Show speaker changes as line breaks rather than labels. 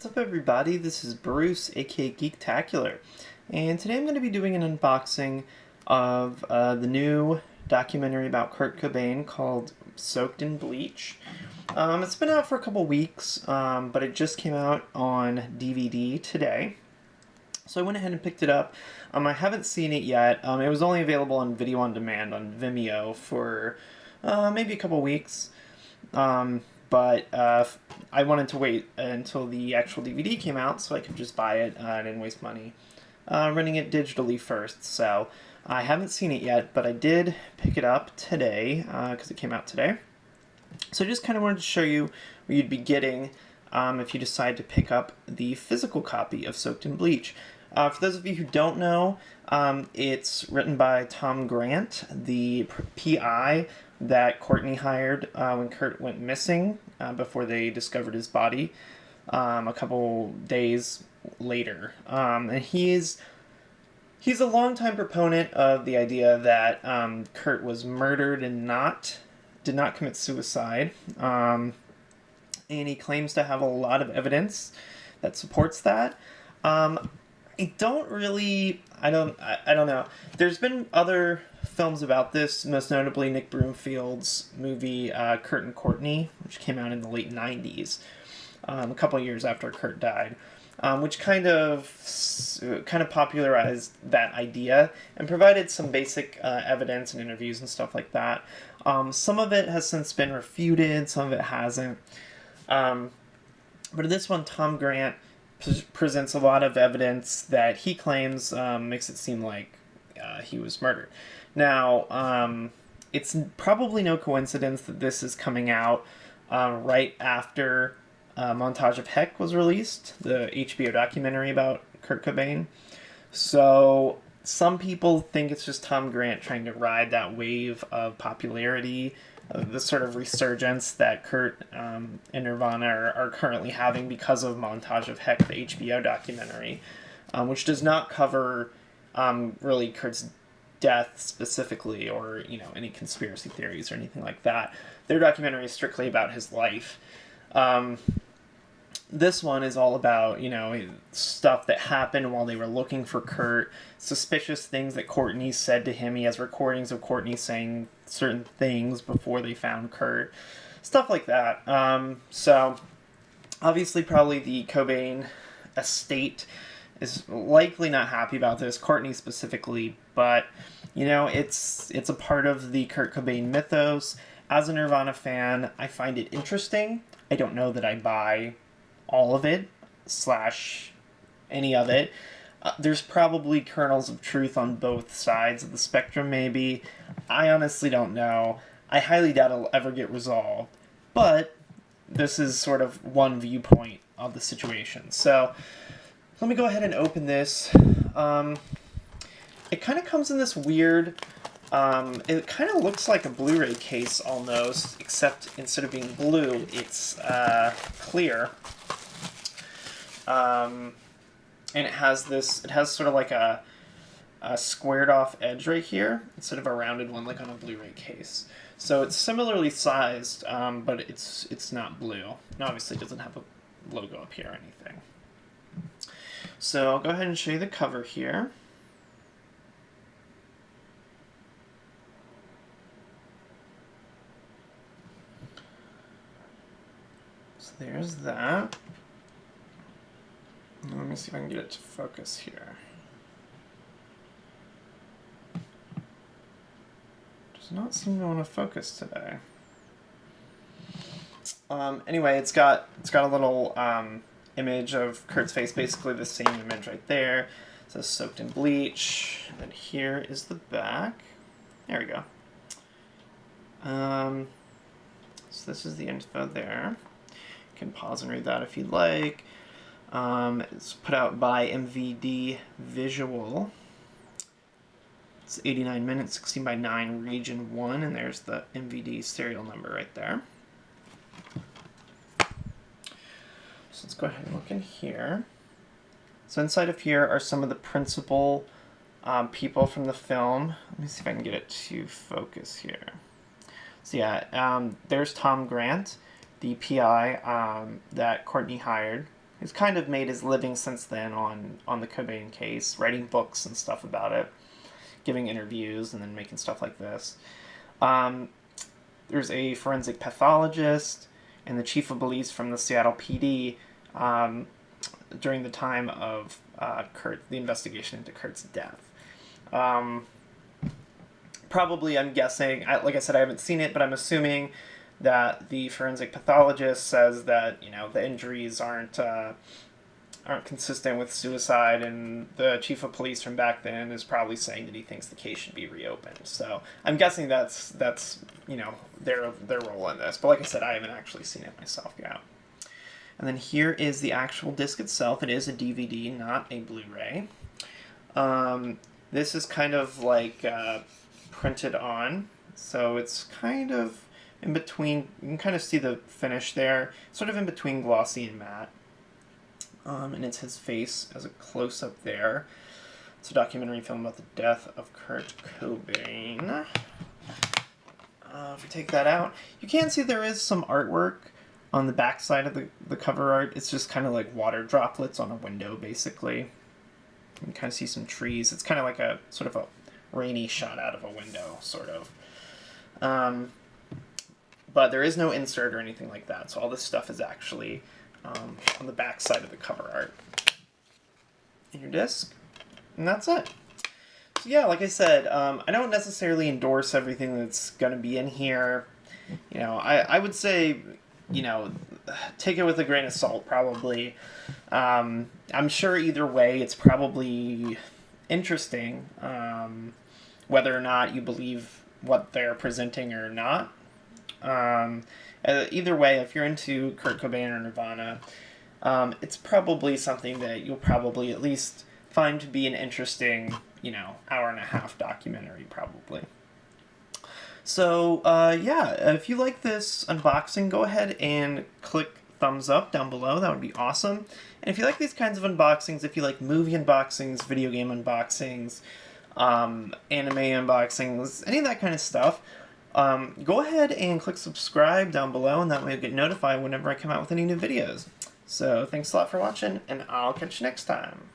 What's up everybody, this is Bruce, aka Geektacular, and today I'm going to be doing an unboxing of the new documentary about Kurt Cobain called Soaked in Bleach. It's been out for a couple weeks, but it just came out on DVD today, so I went ahead and picked it up. I haven't seen it yet. It was only available on video on demand on Vimeo for maybe a couple weeks. But I wanted to wait until the actual DVD came out so I could just buy it. I didn't waste money renting it digitally first. So I haven't seen it yet, but I did pick it up today because it came out today. So I just kind of wanted to show you what you'd be getting if you decide to pick up the physical copy of Soaked in Bleach. For those of you who don't know, it's written by Tom Grant, the PI that Courtney hired when Kurt went missing before they discovered his body a couple days later. And he's a longtime proponent of the idea that Kurt was murdered and did not commit suicide. And he claims to have a lot of evidence that supports that. I don't know. There's been other films about this, most notably Nick Broomfield's movie Kurt and Courtney, which came out in the late 90s, a couple of years after Kurt died, which kind of popularized that idea and provided some basic evidence and interviews and stuff like that. Some of it has since been refuted, some of it hasn't. But in this one, Tom Grant presents a lot of evidence that he claims makes it seem like he was murdered. Now, it's probably no coincidence that this is coming out right after Montage of Heck was released, the HBO documentary about Kurt Cobain. So some people think it's just Tom Grant trying to ride that wave of popularity, the sort of resurgence that Kurt and Nirvana are currently having because of Montage of Heck, the HBO documentary, which does not cover really Kurt's death specifically, or any conspiracy theories or anything like that. Their documentary is strictly about his life. This one is all about, stuff that happened while they were looking for Kurt, suspicious things that Courtney said to him. He has recordings of Courtney saying certain things before they found Kurt, stuff like that. So, obviously, probably the Cobain estate is likely not happy about this, Courtney specifically, but, it's a part of the Kurt Cobain mythos. As a Nirvana fan, I find it interesting. I don't know that I buy all of it, / any of it. There's probably kernels of truth on both sides of the spectrum, maybe. I honestly don't know. I highly doubt it'll ever get resolved. But this is sort of one viewpoint of the situation. So let me go ahead and open this. It kind of comes in this weird... it kind of looks like a Blu-ray case almost, except instead of being blue, it's clear. And it has sort of like a squared off edge right here, instead of a rounded one like on a Blu-ray case. So it's similarly sized, but it's not blue. And obviously it doesn't have a logo up here or anything. So I'll go ahead and show you the cover here. So there's that. Let me see if I can get it to focus here. Does not seem to want to focus today. Anyway, it's got a little image of Kurt's face, basically the same image right there. It says Soaked in Bleach. And then here is the back. There we go. So this is the info there. You can pause and read that if you'd like. It's put out by MVD Visual. It's 89 minutes, 16 by 9, region 1, and there's the MVD serial number right there. So let's go ahead and look in here. So inside of here are some of the principal people from the film. Let me see if I can get it to focus here. So yeah, there's Tom Grant, the PI that Courtney hired He's kind of made his living since then on the Cobain case, writing books and stuff about it, giving interviews, and then making stuff like this. There's a forensic pathologist and the chief of police from the Seattle PD during the time of the investigation into Kurt's death. Probably, I'm guessing, like I said, I haven't seen it, but I'm assuming that the forensic pathologist says that, the injuries aren't consistent with suicide, and the chief of police from back then is probably saying that he thinks the case should be reopened. So I'm guessing that's their role in this. But like I said, I haven't actually seen it myself yet. And then here is the actual disc itself. It is a DVD, not a Blu-ray. This is kind of like printed on, so it's kind of in between. You can kind of see the finish there, sort of in between glossy and matte. And it's his face as a close-up there. It's a documentary film about the death of Kurt Cobain. If we take that out, you can see there is some artwork on the back side of the cover art. It's just kind of like water droplets on a window, basically. You can kind of see some trees. It's kind of like a sort of a rainy shot out of a window, sort of. But there is no insert or anything like that, so all this stuff is actually on the back side of the cover art. In your disc. And that's it. So yeah, like I said, I don't necessarily endorse everything that's going to be in here. I would say, take it with a grain of salt, probably. I'm sure either way it's probably interesting, whether or not you believe what they're presenting or not. Either way, if you're into Kurt Cobain or Nirvana, it's probably something that you'll probably at least find to be an interesting, hour-and-a-half documentary, probably. So, yeah, if you like this unboxing, go ahead and click thumbs up down below. That would be awesome. And if you like these kinds of unboxings, if you like movie unboxings, video game unboxings, anime unboxings, any of that kind of stuff, go ahead and click subscribe down below, and that way you'll get notified whenever I come out with any new videos. So, thanks a lot for watching, and I'll catch you next time.